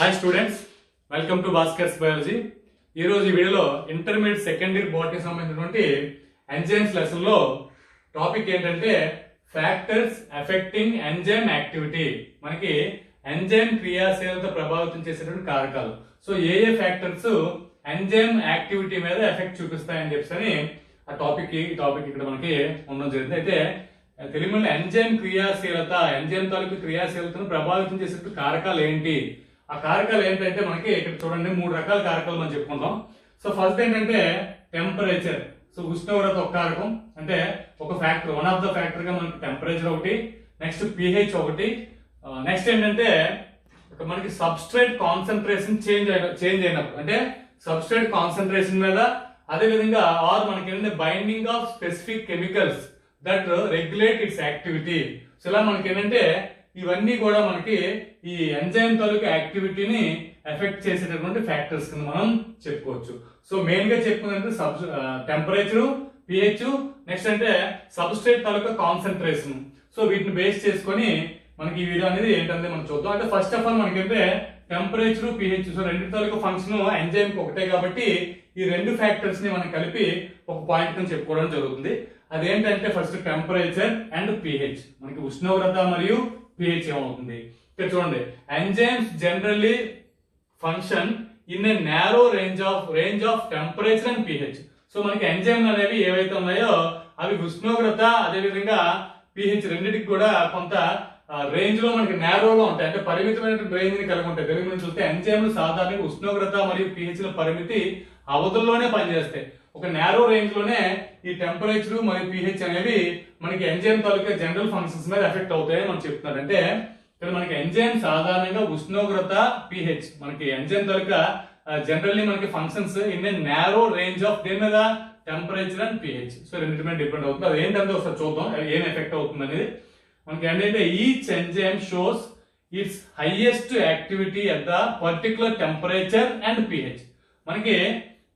Hi students, welcome to Bhaskar's biology. ఈ రోజు ఈ వీడియోలో ఇంటర్మీడియట్ సెకండ్ ఇయర్ బాటనీకి సంబంధించినటువంటి ఎంజైమ్స్ లెసన్ లో టాపిక్ ఏంటంటే ఫ్యాక్టర్స్ ఎఫెక్టింగ్ ఎంజైమ్ యాక్టివిటీ. మనకి ఎంజైమ్ క్రియాశీలత ప్రభావితం చేసేటువంటి కారకాలు. సో ఏ ఫ్యాక్టర్స్ ఎంజైమ్ యాక్టివిటీ మీద ఎఫెక్ట్ చూపిస్తాయని చెప్పని ఆ టాపిక్ ఇక్కడ మనకి ఉండడం జరిగింది. అయితే తెలుగులో ఎంజైమ్ క్రియాశీలత, ఎంజైమ్ తాలూకు క్రియాశీలతను ప్రభావితం చేసే కారకాలు ఏంటి? ఆ కారకాలు ఏంటంటే మనకి ఇక్కడ చూడండి 3 రకాల కారకాలు మనం చెప్పుకుంటాం. సో ఫస్ట్ ఏంటంటే టెంపరేచర్. సో ఉష్ణోగ్రత ఒక కారకం, అంటే ఒక factor, one of the factor గా మనకి టెంపరేచర్ ఒకటి, నెక్స్ట్ pH ఒకటి, నెక్స్ట్ ఏంటంటే మనకి సబ్స్ట్రేట్ కాన్సన్ట్రేషన్ చేంజ్ అయినప్పుడు, అంటే సబ్స్ట్రేట్ కాన్సన్ట్రేషన్ మీద, అదే విధంగా ఆర్ మనకి ఏంటంటే binding of specific chemicals that regulate it's activity. So ఇలా మనకి ఏంటంటే ఇవన్నీ కూడా మనకి ఈ ఎంజైమ్ తాలూకు యాక్టివిటీని ఎఫెక్ట్ చేసేటటువంటి ఫ్యాక్టర్స్ కింద మనం చెప్పుకోవచ్చు. సో మెయిన్ గా చెప్పుకుంటే టెంపరేచర్, pH, నెక్స్ట్ అంటే సబ్స్ట్రేట్ తాలూకా కాన్సన్ట్రేషన్. సో వీటిని బేస్ చేసుకొని మనకి ఈ వీడియో అనేది ఏంటంటే మనం చూద్దాం. అంటే ఫస్ట్ ఆఫ్ ఆల్ మనకంటే టెంపరేచర్, pH, సో రెండు తాలూకా ఫంక్షన్ ఎంజైమ్ ఒకటే కాబట్టి ఈ రెండు ఫ్యాక్టర్స్ ని మనం కలిపి ఒక పాయింట్ ని చెప్పుకోవడం జరుగుతుంది. అదేంటంటే ఫస్ట్ టెంపరేచర్ అండ్ pH. మనకి ఉష్ణోగ్రత మరియు pH ఏమవుతుంది ఇక్కడ చూడండి. Enzymes generally function in a narrow range of temperature and pH. So మనకి ఎంజైమ్ అనేవి ఏవైతే ఉన్నాయో అవి ఉష్ణోగ్రత అదే విధంగా pH రెండింటికి కూడా కొంత రేంజ్ లో మనకి నారోగా ఉంటాయి, అంటే పరిమితమైనటువంటి రేంజ్ ని కలిగి ఉంటాయి. తెలుగు నుంచి చూస్తే ఎంజైమ్లు సాధారణంగా ఉష్ణోగ్రత మరియు pH ల పరిమితి అవధుల్లోనే పనిచేస్తాయి. ఒక నారో రేంజ్ లోనే ఈ టెంపరేచర్ మరియు pH అనేవి మనకి ఎంజైమ్ తాలూకా జనరల్ ఫంక్షన్స్ మీద ఎఫెక్ట్ అవుతాయని మనం చెప్తున్నారు. అంటే ఇక్కడ మనకి ఎంజైమ్ సాధారణంగా ఉష్ణోగ్రత, pH, మనకి ఎంజైమ్ తాలూకా జనరల్లీ మనకి functions in a narrow range of దేని మీద, టెంపరేచర్ అండ్ pH. సో రెండింటి మీద డిపెండ్ అవుతుంది. అది ఏంటంటే ఒకసారి చూద్దాం ఏం ఎఫెక్ట్ అవుతుంది అనేది. మనకి ఏంటంటే each enzyme shows its highest activity at the particular temperature and pH. మనకి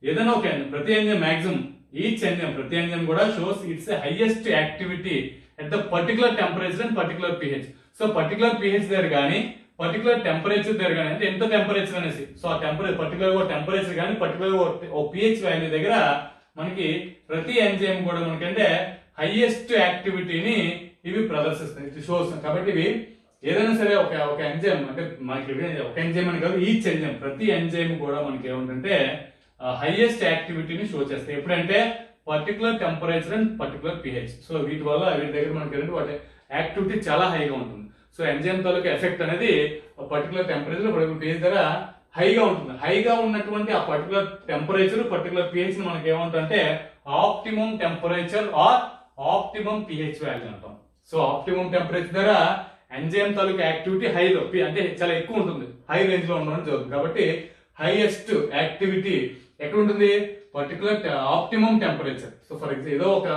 ఏదైనా ఒక ప్రతి ఎంజైమ్ మాక్సిమం ఈచ్ ఎంజైమ్ ప్రతి ఎంజైమ్ కూడా shows its highest activity at the particular temperature and particular pH. So particular pH దగ్గర కానీ particular temperature దగ్గర కానీ, అంటే ఎంత టెంపరేచర్ అనేసి, సో ఆ పర్టికులర్ టెంపరేచర్ కానీ పర్టికులర్ pH వాల్యూ దగ్గర మనకి ప్రతి ఎంజైమ్ కూడా మనకంటే హైయెస్ట్ యాక్టివిటీని ఇవి ప్రదర్శిస్తాయి, షోస్. కాబట్టి ఇవి ఏదైనా సరే ఒక ఎంజైమ్, అంటే మనకి ఒక ఎంజైమ్ అని కాదు, ఈచ్ ఎంజైమ్ ప్రతి ఎంజైమ్ కూడా మనకి ఏముంటుంటే హైయెస్ట్ యాక్టివిటీని షో చేస్తాయి. ఎప్పుడంటే particular temperature and particular pH. So వీటి దగ్గర మనకి వాటి యాక్టివిటీ చాలా హైగా ఉంటుంది. సో ఎంజైమ్ తాలూకా ఎఫెక్ట్ అనేది పర్టికులర్ టెంపరేచర్, పర్టికులర్ pH దగ్గర హైగా ఉంటుంది. హైగా ఉన్నటువంటి ఆ పర్టికులర్ టెంపరేచర్, పర్టికులర్ pH ని మనకి ఏమంటుంటే optimum temperature or optimum pH value అంటాం. సో ఆప్టిమం టెంపరేచర్ దగ్గర ఎంజైమ్ తాలూకా యాక్టివిటీ హైలో, అంటే చాలా ఎక్కువ ఉంటుంది, హై రేంజ్ లో ఉండడం జరుగుతుంది. కాబట్టి హైయెస్ట్ యాక్టివిటీ ఎక్కడ ఉంటుంది, particular optimum temperature. So for example ఏదో ఒక,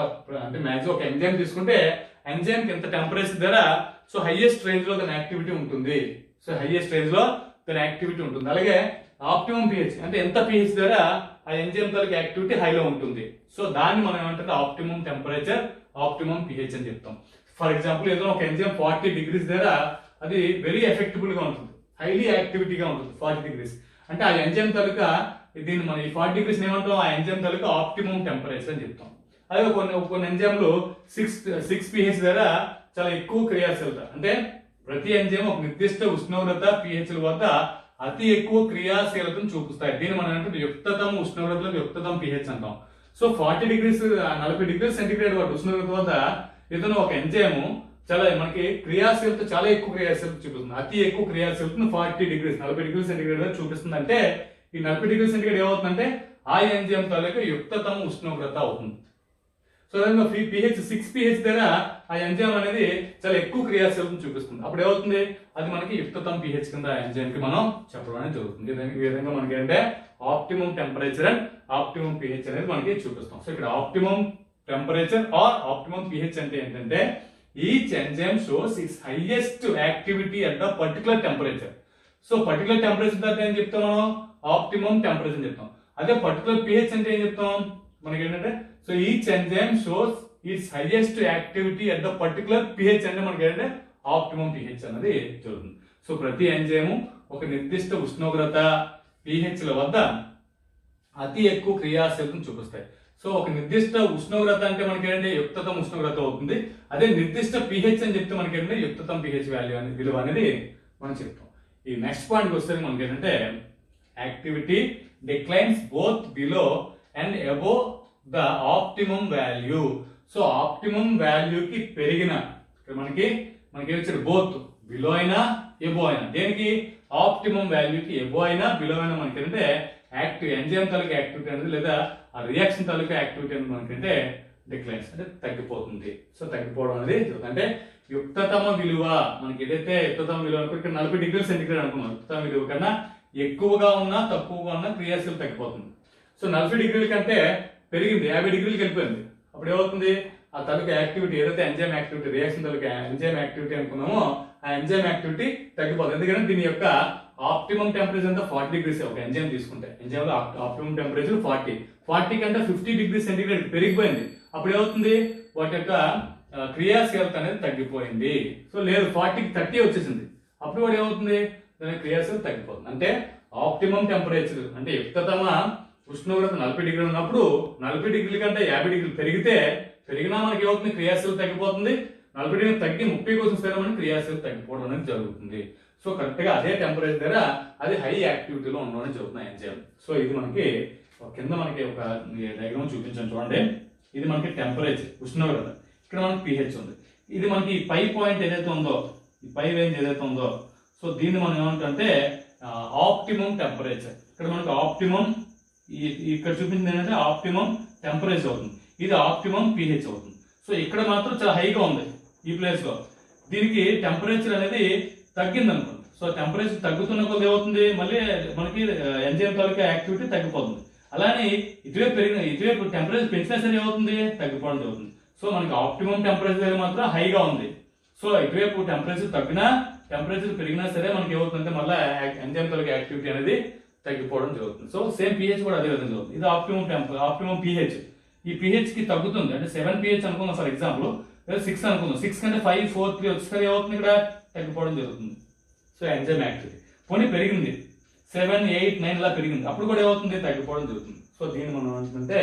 అంటే మ్యాక్సిమం ఒక ఎంజైమ్ తీసుకుంటే ఎంజైమ్ కి ఎంత టెంపరేచర్ దగ్గర సో హైయెస్ట్ రేంజ్ లో దాని యాక్టివిటీ ఉంటుంది. సో హైయెస్ట్ రేంజ్ లో దాని యాక్టివిటీ ఉంటుంది. అలాగే ఆప్టిమం pH, అంటే ఎంత pH దగ్గర ఆ ఎంజైమ్ తాలూకా యాక్టివిటీ హైలో ఉంటుంది. సో దాన్ని మనం ఏమంటే ఆప్టిమం టెంపరేచర్, ఆప్టిమం pH అని చెప్తాం. ఫర్ ఎగ్జాంపుల్ ఏదో ఒక ఎంజైమ్ 40 degrees దగ్గర అది వెరీ ఎఫెక్టిబుల్ గా ఉంటుంది, హైలీ యాక్టివిటీగా ఉంటుంది 40 degrees. అంటే ఆ ఎంజైమ్ తాలూకా దీన్ని మనం ఈ 40 degrees ఏమంటాం, ఆ ఎంజైమ్ తాలూకా ఆప్టిమం టెంపరేచర్ అని చెప్తాం. అదే కొన్ని ఎంజైమ్లు 6 pH దగ్గర చాలా ఎక్కువ క్రియాశీలత, అంటే ప్రతి ఎంజైమ్ ఒక నిర్దిష్ట ఉష్ణోగ్రత pH ల వద్ద అతి ఎక్కువ క్రియాశీలతను చూపిస్తాయి. దీన్ని మనం అంటే యుక్తతం ఉష్ణోగ్రతలో యుక్తతం pH అంటాం. సో 40 degrees 40 degrees సెంటిగ్రేడ్ ఉష్ణోగ్రత వద్ద ఏదైనా ఒక ఎంజైమ్ చాలా మనకి క్రియాశీలత, చాలా ఎక్కువ క్రియాశీలత చూపిస్తుంది. అతి ఎక్కువ క్రియాశీలతను 40 degrees 40 degrees సెంటిగ్రేడ్ గా చూపిస్తుంది. అంటే ఈ 40 degrees సెంటిగ్రేడ్ ఏమవుతుందంటే ఆ ఎంజైమ్ తాలూకా యుక్తతం ఉష్ణోగ్రత అవుతుంది. సో విధంగా pH 6 pH దగ్గర ఆ ఎంజైమ్ అనేది చాలా ఎక్కువ క్రియాశీలతను చూపిస్తుంది. అప్పుడు ఏమవుతుంది, అది మనకి యుక్తతం pH కింద ఎంజైమ్ కి మనం చెప్పడం అనేది జరుగుతుంది. ఈ విధంగా మనకి ఏంటంటే optimum temperature and optimum pH అనేది మనకి చూపిస్తాం. సో ఇక్కడ optimum temperature or optimum pH అంటే ఏంటంటే each enzyme shows its highest activity at the particular temperature. So particular temperature అంటే ఏం చెప్తాం మనం, ఆప్టిమం టెంపరేచర్ చెప్తాం. అదే పర్టికులర్ pH అంటే ఏం చెప్తాం మనకి ఏంటంటే, so each enzyme shows its highest activity at the particular pH అంటే మనకి ఏంటంటే ఆప్టిమం pH అనేది జరుగుతుంది. సో ప్రతి ఎంజైమ్ ఒక నిర్దిష్ట ఉష్ణోగ్రత pH ల వద్ద అతి ఎక్కువ క్రియాశీలతను చూపిస్తాయి. సో ఒక నిర్దిష్ట ఉష్ణోగ్రత అంటే మనకి ఏంటంటే యుక్తతం ఉష్ణోగ్రత అవుతుంది. అదే నిర్దిష్ట pH అని చెప్తే మనకి ఏంటంటే యుక్తతం pH వాల్యూ అనేది విలువ అనేది మనం చెప్తాం. ఈ నెక్స్ట్ పాయింట్కి వస్తే మనకి ఏంటంటే activity declines both below and above the optimum value. So optimum వాల్యూకి పెరిగిన మనకి ఏమిచ్చారు బోత్ బిలో అయినా ఎబో అయినా, దేనికి ఆప్టిమం వాల్యూకి ఎబో అయినా బిలో అయినా మనకి ఏంటంటే యాక్టివ్ ఎంజైమ్ తాలూకా యాక్టివిటీ అనేది లేదా ఆ రియాక్షన్ తాలూకా యాక్టివిటీ అనేది మనకంటే డిక్లైన్స్ అంటే తగ్గిపోతుంది. సో తగ్గిపోవడం అనేది అంటే యుక్తతమ విలువ మనకి ఏదైతే యుక్తతమ విలువ అనుకో ఇక్కడ 40 డిగ్రీల సెంటిగ్రేడ్ అనుకున్నాం. యుక్తతమ విలువ కన్నా ఎక్కువగా ఉన్నా తక్కువగా ఉన్నా క్రియాశీలత తగ్గిపోతుంది. సో 40 డిగ్రీల కంటే పెరిగింది 50 డిగ్రీలకు వెళ్ళిపోయింది. అప్పుడు ఏమవుతుంది ఆ తాలూకా యాక్టివిటీ ఏదైతే ఎంజైమ్ యాక్టివిటీ రియాక్షన్ తాలూకా ఎంజైమ్ యాక్టివిటీ అనుకున్నామో ఆ ఎంజైమ్ యాక్టివిటీ తగ్గిపోతుంది. ఎందుకంటే దీని యొక్క ఆప్టిమం టెంపరేచర్ అంతా 40 డిగ్రీస్. ఒక ఎంజైమ్ తీసుకుంటే ఎంజైమ్ లో ఆప్టిమం టెంపరేచర్ 40 కంటే 50 డిగ్రీ సెంటిగ్రేడ్ పెరిగిపోయింది. అప్పుడు ఏమవుతుంది వాటి యొక్క క్రియాశీలత అనేది తగ్గిపోయింది. సో లేదు 40కి 30 వచ్చేసింది. అప్పుడు కూడా ఏమవుతుంది దాని క్రియాశీలత తగ్గిపోతుంది. అంటే ఆప్టిమం టెంపరేచర్ అంటే యుక్తతమ ఉష్ణోగ్రత 40 డిగ్రీలు ఉన్నప్పుడు 40 డిగ్రీల కంటే 50 డిగ్రీలు పెరిగినా మనకి ఏమవుతుంది క్రియాశీలత తగ్గిపోతుంది. 40 డిగ్రీలు తగ్గి 30 కోసం వస్తే మనకి క్రియాశీలత తగ్గిపోవడం అనేది జరుగుతుంది. సో కరెక్ట్ గా అదే టెంపరేచర్ దగ్గర అది హై యాక్టివిటీలో ఉండడం జరుగుతున్నాయి ఎంజైమ్. సో ఇది మనకి కింద మనకి ఒక డయాగ్రామ్ చూపించాను చూడండి. ఇది మనకి టెంపరేచర్ ఉష్ణోగ్రత, ఇక్కడ మనకి pH ఉంది. ఇది మనకి పై పాయింట్ ఏదైతే ఉందో ఈ పై రేంజ్ ఏదైతే ఉందో సో దీన్ని మనం ఏమంటే ఆప్టిమం టెంపరేచర్. ఇక్కడ మనకి ఆప్టిమం ఇక్కడ చూపించింది ఏంటంటే ఆప్టిమం టెంపరేచర్ అవుతుంది. ఇది ఆప్టిమం pH అవుతుంది. సో ఇక్కడ మాత్రం చాలా హైగా ఉంది ఈ ప్లేస్ లో. దీనికి టెంపరేచర్ అనేది తగ్గింది అనుకోండి. సో టెంపరేచర్ తగ్గుతున్న కొద్ది ఏమవుతుంది మళ్ళీ మనకి ఎంజైమ్ తాలూకా యాక్టివిటీ తగ్గిపోతుంది. అలానే ఇటువైపు టెంపరేచర్ పెంచినా సరే ఏమవుతుంది తగ్గిపోవడం జరుగుతుంది. సో మనకి ఆప్టిమం టెంపరేచర్ దగ్గర మాత్రం హైగా ఉంది. సో ఇటువైపు టెంపరేచర్ తగ్గినా టెంపరేచర్ పెరిగినా సరే మనకి ఏమవుతుందంటే మళ్ళీ ఎంజైమ్ తాలూకా యాక్టివిటీ అనేది తగ్గిపోవడం జరుగుతుంది. సో సేమ్ pH కూడా అదే విధంగా అవుతుంది. ఇది ఆప్టిమం pH. ఈ pH కి తగ్గుతుంది అంటే 7 pH అనుకుందాం ఫర్ ఎగ్జాంపుల్, లేదా 6 అనుకుందాం. 6 కంటే 5, 4, 3 వచ్చేసరి ఏమవుతుంది ఇక్కడ తగ్గిపోవడం జరుగుతుంది. సో ఎంజైమ్ యాక్టివిటీ పోనీ పెరిగింది 7, 8, 9 ఇలా పెరిగింది, అప్పుడు కూడా ఏమవుతుంది తగ్గిపోవడం జరుగుతుంది. సో దీన్ని మనం అంటే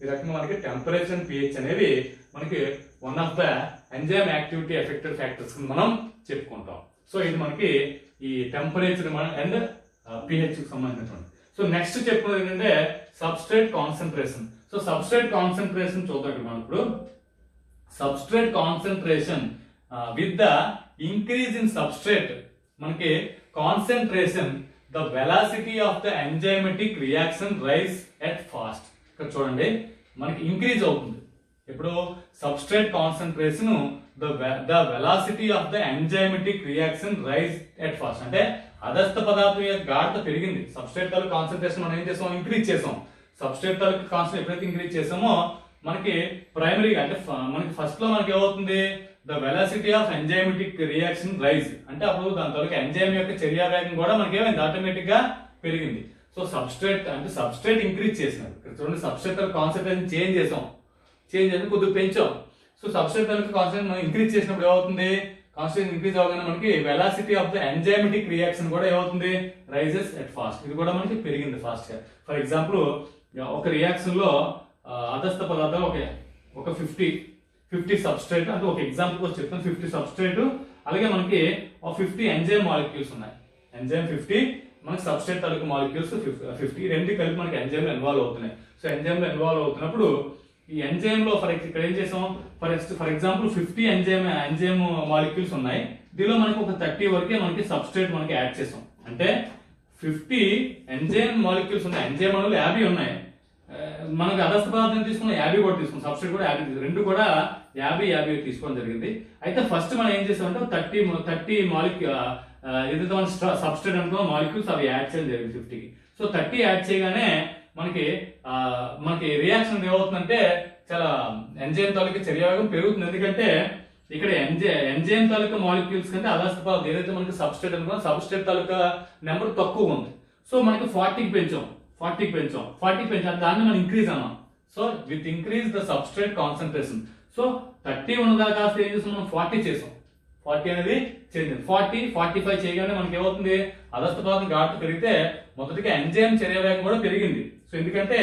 ఈ రకంగా మనకి టెంపరేచర్ అండ్ pH అనేవి మనకి one of the enzyme activity affected factors మనం చెప్పుకుంటాం. సో ఇది మనకి ఈ టెంపరేచర్ అండ్ pH కి సంబంధించినటువంటి. సో నెక్స్ట్ చెప్పుకున్నది ఏంటంటే substrate concentration. So substrate concentration చూద్దాం మనం ఇప్పుడు. Substrate concentration with the increase in substrate మనకి concentration the velocity of the enzymatic reaction rise at fast. ఇక్కడ చూడండి మనకి ఇంక్రీజ్ అవుతుంది. ఇప్పుడు substrate concentration the velocity of the enzymatic reaction rise at fast అంటే అదస్త పదార్థం యొక్క గాఢత పెరిగింది. సబ్స్ట్రేట్ తాలూకు కాన్సన్ట్రేషన్ మనం ఏం చేసాం ఇంక్రీజ్ చేసాం. సబ్స్ట్రేట్ తాలూకు కాన్సన్ట్రేషన్ ఎప్పుడైతే ఇంక్రీజ్ చేసామో మనకి ప్రైమరీగా అంటే మనకి ఫస్ట్ లో మనకి ఏమవుతుంది the velocity of enzymatic reaction rise అంటే అప్పుడు దాని తాలూకు ఎంజైమ్ యొక్క చర్యా వేగం కూడా మనకి ఏమైంది ఆటోమేటిక్ గా పెరిగింది. సో సబ్స్ట్రేట్ ఇంక్రీజ్ చేసినారు. ఇక్కడ చూడండి సబ్స్ట్రేట్ తాలూకు కాన్సన్ట్రేషన్ చేంజ్ చేసి కొద్దిగా పెంచాం. సో సబ్స్ట్రేట్ తాలూకు కాన్సన్ట్రేషన్ మనం ఇంక్రీజ్ చేసినప్పుడు ఏమవుతుంది కాన్సన్ట్రేషన్ ఇంక్రీజ్ అవగానే మనకి velocity of the enzymatic reaction కూడా ఏమవుతుంది రైజెస్ ఎట్ ఫాస్ట్. ఇది కూడా మనకి పెరిగింది ఫాస్ట్ గా. ఫర్ ఎగ్జాంపుల్ ఒక రియాక్షన్ లో అదస్త పదార్థాలు ఒక 50 సబ్స్ట్రేట్ అంటే ఒక ఎగ్జాంపుల్ కోసం చెప్తాను. 50 సబ్స్ట్రేట్ అలాగే మనకి 50 ఎంజైమ్ మాలిక్యూల్స్ ఉన్నాయి. ఎంజైమ్ 50 మనకి సబ్స్ట్రేట్ తాలూకు మాలిక్యూల్స్ 50 రెండు కలిపి మనకి ఎంజైమ్ లో ఇన్వాల్వ్ అవుతున్నాయి. సో ఎంజైమ్ లో ఇన్వాల్వ్ అవుతున్నప్పుడు ఈ ఎంజైమ్ లో ఇక్కడ ఏం చేసాం ఫర్ ఎగ్జాంపుల్ 50 ఎంజైమ్ మాలిక్యూల్స్ ఉన్నాయి. దీనిలో మనకి ఒక 30 వరకే మనకి సబ్స్ట్రేట్ మనకి యాడ్ చేసాం. అంటే 50 ఎంజైమ్ మాలిక్యూల్స్ ఉన్నాయి, ఎంజైమ్ అణువులు 50 ఉన్నాయి. మనకి అదస్త పదార్థం తీసుకున్న 50 కూడా తీసుకున్నాం, సబ్స్ట్రేట్ కూడా 50, రెండు కూడా 50 తీసుకోవడం జరిగింది. అయితే ఫస్ట్ మనం ఏం చేసామంటే 30 మాలిక్యూల్ ఏదైతే మన సబ్స్ట్రేట్ అనుకున్న మాలిక్యూల్స్ అవి యాడ్ చేయడం జరిగింది 50కి. సో 30 యాడ్ చేయగానే మనకి రియాక్షన్ ఏమవుతుందంటే చాలా ఎంజైమ్ తాలూకా చర్యావేగం పెరుగుతుంది. ఎందుకంటే ఇక్కడ ఎంజైమ్ తాలూకా మాలిక్యూల్స్ కంటే అదస్త పదార్థం ఏదైతే మనకి సబ్స్ట్రేట్ అనుకున్నా సబ్స్ట్రేట్ తాలూకా నెంబర్ తక్కువ ఉంది. సో మనకి 40కి పెంచాం దాన్ని మనం ఇంక్రీజ్ అన్నాం. So with increase the substrate concentration. So 30 ఉన్నదా కాస్త ఏం చేసాం మనం 40 చేసాం. 40 అనేది చేరింది. 45 చేయగానే మనకి ఏమవుతుంది, అదస్త పదార్థం గాఢత పెరిగితే మొదటిగా ఎంజైమ్ చర్య వేగం కూడా పెరిగింది. సో ఎందుకంటే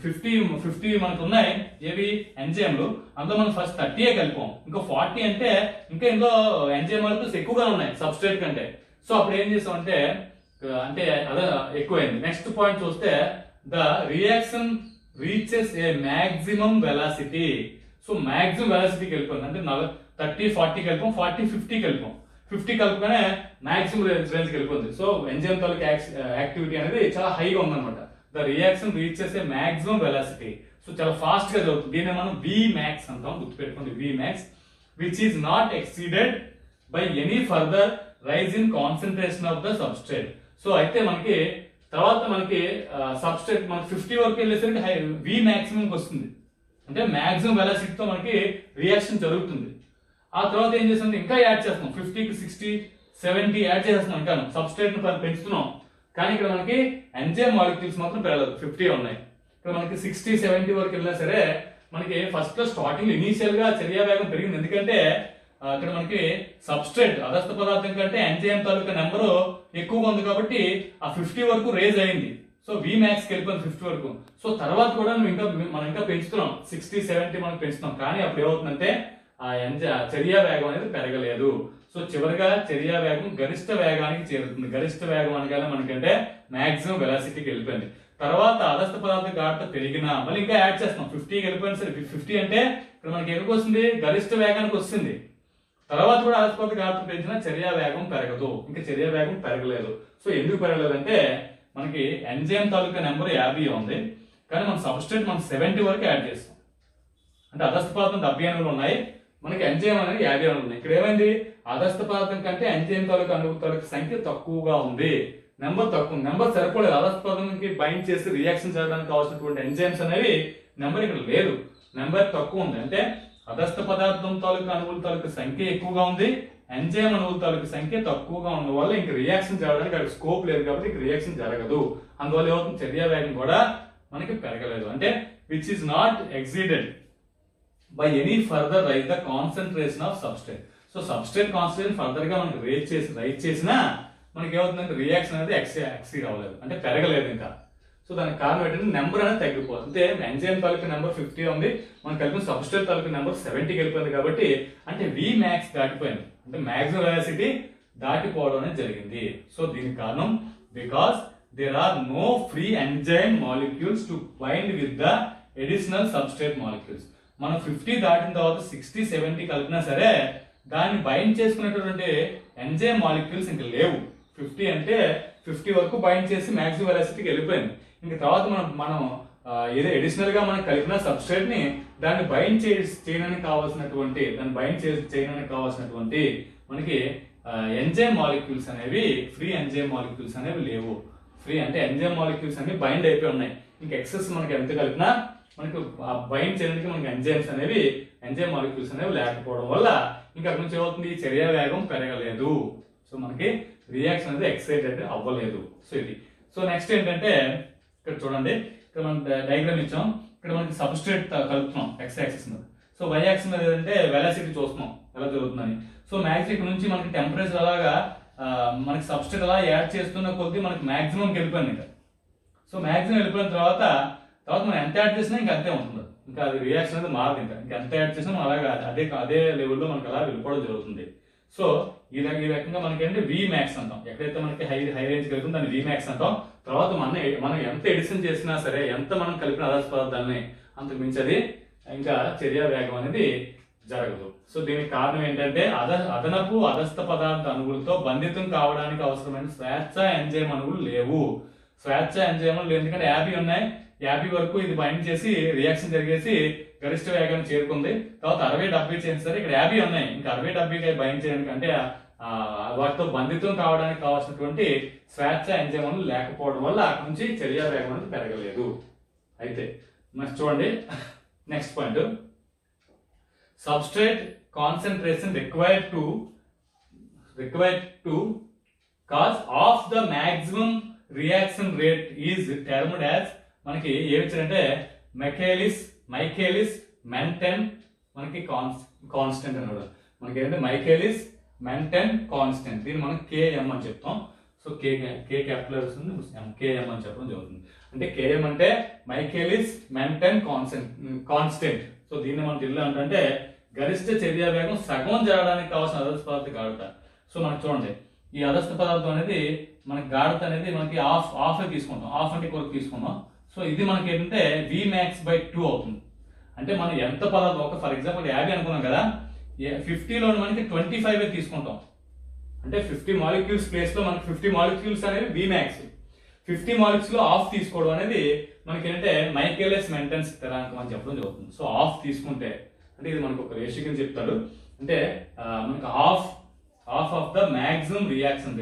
50 మనకు ఉన్నాయి ఏవి ఎంజైమ్లు, అందులో మనం ఫస్ట్ 30 కలిపాం, ఇంకో 40 అంటే ఇంకా ఇందులో ఎంజైమ్ మాలిక్యూల్స్ ఎక్కువగా ఉన్నాయి సబ్స్ట్రేట్ కంటే. సో అప్పుడు ఏం చేసాం అంటే అదే ఎక్కువైంది. నెక్స్ట్ పాయింట్ చూస్తే the reaction reaches a maximum velocity. So maximum వెలాసిటీకి వెళ్ళిపోయింది, అంటే 30-40 కలిపాం, 40-50 కలిపాం, 50 కలుపుగానే మాక్సిమం రేంజ్కి వెళ్ళిపోతుంది. సో ఎంజైమ్ తాలూకు యాక్టివిటీ అనేది చాలా హైగా ఉందన్నమాట. The reaction reaches a maximum velocity. So చాలా ఫాస్ట్ గా జరుగుతుంది. దీన్ని మనం Vmax అంటాం, గుర్తుపెట్టుకోండి Vmax, which is not exceeded by any further rise in concentration of the substrate. So అయితే మనకి తర్వాత మనకి సబ్స్ట్రేట్ మనకి 50 వరకు వెళ్ళేసరికి Vmaximum వస్తుంది, అంటే మాక్సిమం వెలాసిటీతో మనకి రియాక్షన్ జరుగుతుంది. ఆ తర్వాత ఏం చేస్తుంది, ఇంకా యాడ్ చేస్తున్నాం, 50కి 60 70 యాడ్ చేస్తున్నాం, ఇంకా సబ్స్ట్రేట్ ని పెంచుతున్నాం. కానీ ఇక్కడ మనకి ఎంజైమ్ మాలిక్యూల్స్ మాత్రం పెరగలేదు, 50 ఉన్నాయి. ఇక్కడ మనకి 60-70 వరకు వెళ్ళినా సరే మనకి ఫస్ట్ లో స్టార్టింగ్ ఇనీషియల్ గా చర్యా వేగం పెరిగింది. ఎందుకంటే ఇక్కడ మనకి సబ్స్ట్రేట్ అదస్త పదార్థం కంటే ఎంజైమ్ తాలూకా నెంబరు ఎక్కువగా ఉంది కాబట్టి ఆ 50 వరకు రేజ్ అయింది. సో Vmax కి వెళ్ళిపోయింది 50 వరకు. సో తర్వాత కూడా మనం ఇంకా పెంచుతున్నాం, 60-70 మనం పెంచుతున్నాం. కానీ అప్పుడు ఏమవుతుందంటే ఆ చర్యా వేగం అనేది పెరగలేదు. సో చివరిగా చర్యా వేగం గరిష్ట వేగానికి చేరుతుంది. గరిష్ట వేగం అనగానే మనకంటే మాక్సిమం వెలాసిటీకి వెళ్ళిపోయింది. తర్వాత అదస్త పదార్థ గాఢత పెరిగినా మళ్ళీ ఇంకా యాడ్ చేస్తున్నాం, 50కి వెళ్ళిపోయింది. సరే 50 అంటే ఇక్కడ మనకి ఎందుకు వస్తుంది, గరిష్ట వేగానికి వస్తుంది. తర్వాత కూడా అదస్త పదార్థ గాఢత పెంచినా చర్యా వేగం పెరగదు, ఇంకా చర్యా వేగం పెరగలేదు. సో ఎందుకు పెరగలేదంటే మనకి ఎంజైమ్ తాలూకా నెంబర్ 50 ఉంది, కానీ మన సబ్స్ట్రేట్ మనం 70 వరకు యాడ్ చేస్తాం. అంటే అదస్త పదార్థం 70 అణువులు ఉన్నాయి, మనకి ఎంజైమ్ అనేది 50 అణువులు ఉన్నాయి. ఇక్కడ ఏమైంది, అదస్త పదార్థం కంటే ఎంజైమ్ తాలూకా అణువుల తాలూకా సంఖ్య తక్కువగా ఉంది, నెంబర్ తక్కువ, నెంబర్ సరిపోలేదు. అదస్త పదార్థానికి బైండ్ చేసి రియాక్షన్ చేయడానికి కావాల్సినటువంటి ఎంజైమ్స్ అనేవి నెంబర్ ఇక్కడ లేదు, నెంబర్ తక్కువ ఉంది. అంటే అదస్త పదార్థం తాలూకా అణువుల తాలూకా సంఖ్య ఎక్కువగా ఉంది, ఎంజైమ్ అణువుల తాలూకా సంఖ్య తక్కువగా ఉన్న వల్ల ఇంక రియాక్షన్ చేయడానికి అక్కడ స్కోప్ లేదు కాబట్టి ఇంక రియాక్షన్ జరగదు. అందువల్ల ఏమవుతుంది, చర్యా వేగం కూడా మనకి పెరగలేదు. అంటే which is not exceeded by any further rise the concentration of substrate. So substrate concentration further గా మనకి రైజ్ చేసినా మనకి ఏమవుతుందంటే రియాక్షన్ అనేది ఎక్సీడ్ అవ్వలేదు, అంటే పెరగలేదు ఇంకా. సో దానికి కారణం ఏంటంటే నెంబర్ అనేది తగ్గిపోతుంది. అంటే ఎంజైమ్ తాలూకా నెంబర్ 50 ఉంది, మనం కలిపిన సబ్స్ట్రేట్ తాలూకా నెంబర్ 70కి వెళ్ళిపోయింది కాబట్టి అంటే Vmax దాటిపోయింది, అంటే మాక్సిమం వెలాసిటీ దాటిపోవడం అనేది జరిగింది. సో దీనికి కారణం because there are no free enzyme molecules to bind with the additional substrate molecules. మనం 50 దాటిన తర్వాత 60-70 కలిపినా సరే దాన్ని బైండ్ చేసుకునేటటువంటి ఎంజైమ్ మాలిక్యూల్స్ ఇంకా లేవు. 50 అంటే 50 వరకు బైండ్ చేసి మాక్సిమం వెలాసిటీకి వెళ్ళిపోయింది. ఇంకా తర్వాత మనం ఏదో అడిషనల్ గా మనం కలిపిన సబ్స్ట్రేట్ ని దాన్ని బైండ్ చేయడానికి కావాల్సినటువంటి మనకి ఎంజైమ్ మాలిక్యూల్స్ అనేవి, ఫ్రీ ఎంజైమ్ మాలిక్యూల్స్ అనేవి లేవు. ఫ్రీ అంటే ఎంజైమ్ మాలిక్యూల్స్ అనేవి బైండ్ అయిపోయి ఉన్నాయి. ఇంకా ఎక్సెస్ మనకి ఎంత కలిపినా మనకి బైండ్ చేయడానికి మనకి ఎంజైమ్ మాలిక్యూల్స్ అనేవి లేకపోవడం వల్ల ఇంకా అక్కడ నుంచి ఏమవుతుంది, చర్యా వేగం పెరగలేదు. సో మనకి రియాక్షన్ అనేది ఎక్సైటెడ్ అవ్వలేదు. సో ఇది. సో నెక్స్ట్ ఏంటంటే ఇక్కడ చూడండి, ఇక్కడ మనం డయాగ్రామ్ ఇచ్చాం, ఇక్కడ మనకి సబ్స్ట్రేట్ కలుపుతున్నాం ఎక్స్ యాక్సిస్ మీద. సో వై యాక్సిస్ మీద ఏంటంటే వెలాసిటీ చూస్తున్నాం ఎలా జరుగుతుందని. సో మ్యాక్సిమం ఇక్కడ నుంచి మనకి టెంపరేచర్ అలాగా మనకి సబ్స్ట్రేట్ అలా యాడ్ చేస్తున్న కొద్దీ మనకి మాక్సిమంకి వెళ్ళిపోయింది ఇంకా. సో మాక్సిమం వెళ్ళిపోయిన తర్వాత మనం ఎంత యాడ్ చేసినా ఇంకా అంతే ఉంటుంది, ఇంకా అది రియాక్షన్ అనేది మారదు. ఇంకా ఎంత యాడ్ చేసినా అలాగా అదే లెవెల్లో మనకి అలా వెళ్ళిపోవడం జరుగుతుంది. సో ఈ రకంగా మనకి అంటే Vmax అంటాం, ఎక్కడైతే మనకి హై రేంజ్ వెళ్తుందో దాన్ని Vmax అంటాం. తర్వాత మనం ఎంత ఎడిషన్ చేసినా సరే, ఎంత మనం కలిపిన అదస్త పదార్థాలని అంతకు మించి ఇంకా చర్యా వేగం అనేది జరగదు. సో దీనికి కారణం ఏంటంటే అదనపు అదస్త పదార్థ అణువులతో బంధితం కావడానికి అవసరమైన స్వేచ్ఛ ఎంజైమ్ అణువులు లేవు. స్వేచ్ఛ ఎంజైమ్ అణువులు ఎందుకంటే 50 ఉన్నాయి, 50 వరకు ఇది బైండ్ చేసి రియాక్షన్ జరిగేసి గరిష్ట వేగాన్ని చేరుకుంది. తర్వాత 60-70 చేయండి సరే, ఇక్కడ 50 ఉన్నాయి, ఇంకా 60-70 బైండ్ చేయడానికి అంటే వాటితో బంధితం కావడానికి కావాల్సినటువంటి స్వేచ్ఛ ఎంజైమ్ అణువులు లేకపోవడం వల్ల అక్కడ నుంచి చర్యా వేగం అనేది పెరగలేదు. అయితే నెక్స్ట్ చూడండి, next point, substrate concentration required to cause of the maximum reaction rate is termed as, మనకి ఏమి ఇచ్చారంటే మైఖేలిస్ మెంటన్ మనకి కాన్స్టెంట్ అన్నాడు. మనకి ఏంటంటే మైకేలిస్ మెంటన్ కాన్స్టెంట్, దీన్ని మనం కేఎం అని చెప్తాం. సో కే క్యాపిటల్ వస్తుంది, కేఎం అని చెప్పడం జరుగుతుంది. అంటే కేఎం అంటే మైకేలిస్ మెంటన్ కాన్స్టెంట్. సో దీన్ని మనం తెలుగులో అంటే గరిష్ట చర్య వేగం సగం జరగడానికి కావాల్సిన అదర్శ పదార్థ గాఢత. సో మనకి చూడండి, ఈ అదర్శ పదార్థం అనేది మనకి గాఢత అనేది మనకి హాఫ్ తీసుకుంటాం, హాఫ్ అంటే కొరకు తీసుకున్నాం. సో ఇది మనకి ఏంటంటే Vmax/2 అవుతుంది. అంటే మనం ఎంత పదార్థం, ఒక ఫర్ ఎగ్జాంపుల్ 50 అనుకున్నాం కదా, 50లో మనకి 25 తీసుకుంటాం. అంటే 50 మాలిక్యూల్స్ ప్లేస్ లో మనకి 50 మాలిక్యూల్స్ అనేవి Vmax. 50 మాలిక్యూల్స్ లో హాఫ్ తీసుకోవడం అనేది మనకి ఏంటంటే మైకేలిస్ మెంటన్ స్థిరాంకం అని చెప్పడం జరుగుతుంది. సో హాఫ్ తీసుకుంటే అంటే ఇది మనకు ఒక రేషియో కింద చెప్తాడు. అంటే మనకి half of the maximum reaction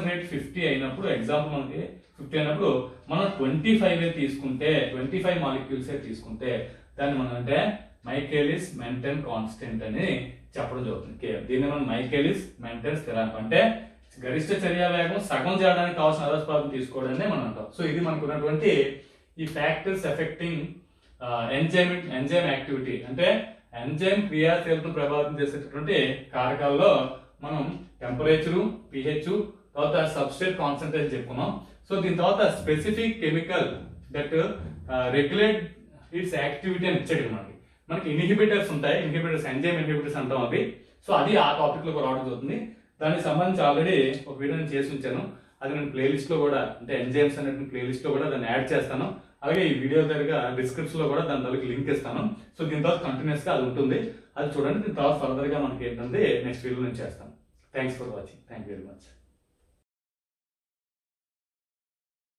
rate 50 అయినప్పుడు, ఎగ్జాంపుల్ మనకి 50 అయినప్పుడు మనం 25 తీసుకుంటే, 25 మాలిక్యూల్స్ తీసుకుంటే దాన్ని మనం అంటే మైకేలిస్ మెంటన్ కాన్స్టెంట్ అని చెప్పడం జరుగుతుంది. దీన్ని మనం మైకేలిస్ మెంటన్ స్థిరాంకం, అంటే గరిష్ట చర్య వేగం సగం చేయడానికి కావాల్సిన ఆదర్శ పదార్థం తీసుకోవడాన్ని మనం అంటాం. సో ఇది మనకు ఉన్నటువంటి ఈ ఫ్యాక్టర్స్ ఎఫెక్టింగ్ ఎంజైమ్ యాక్టివిటీ, అంటే ఎంజైమ్ క్రియాశీలతను ప్రభావితం చేసేటటువంటి కారకాల్లో మనం టెంపరేచర్, pH, తర్వాత సబ్స్ట్రేట్ కాన్సన్ట్రేషన్ చెప్పుకున్నాం. సో దీని తర్వాత specific chemical that regulate it's activity అని ఇచ్చాడు. మనకి ఇన్హిబిటర్స్ ఉంటాయి, ఎంజైమ్ ఇన్హిబిటర్స్ అంటాం అవి. సో అది ఆ టాపిక్ లో రావడం జరుగుతుంది. దానికి సంబంధించి ఆల్రెడీ ఒక వీడియో నేను చేసి ఉంచాను, అది నేను ప్లేలిస్ట్ లో కూడా, అంటే ఎంజైమ్స్ అనే ప్లేలిస్ట్ లో కూడా దాన్ని యాడ్ చేస్తాను. అలాగే ఈ వీడియో దగ్గర డిస్క్రిప్షన్ లో కూడా దాని దగ్గర లింక్ ఇస్తాను. సో దీని తర్వాత కంటిన్యూస్ గా అది ఉంటుంది, అది చూడండి. దీని తర్వాత ఫర్దర్ గా మనకి ఏంటంటే నెక్స్ట్ వీడియో నేను చేస్తాను. Thanks for watching. Thank you very much.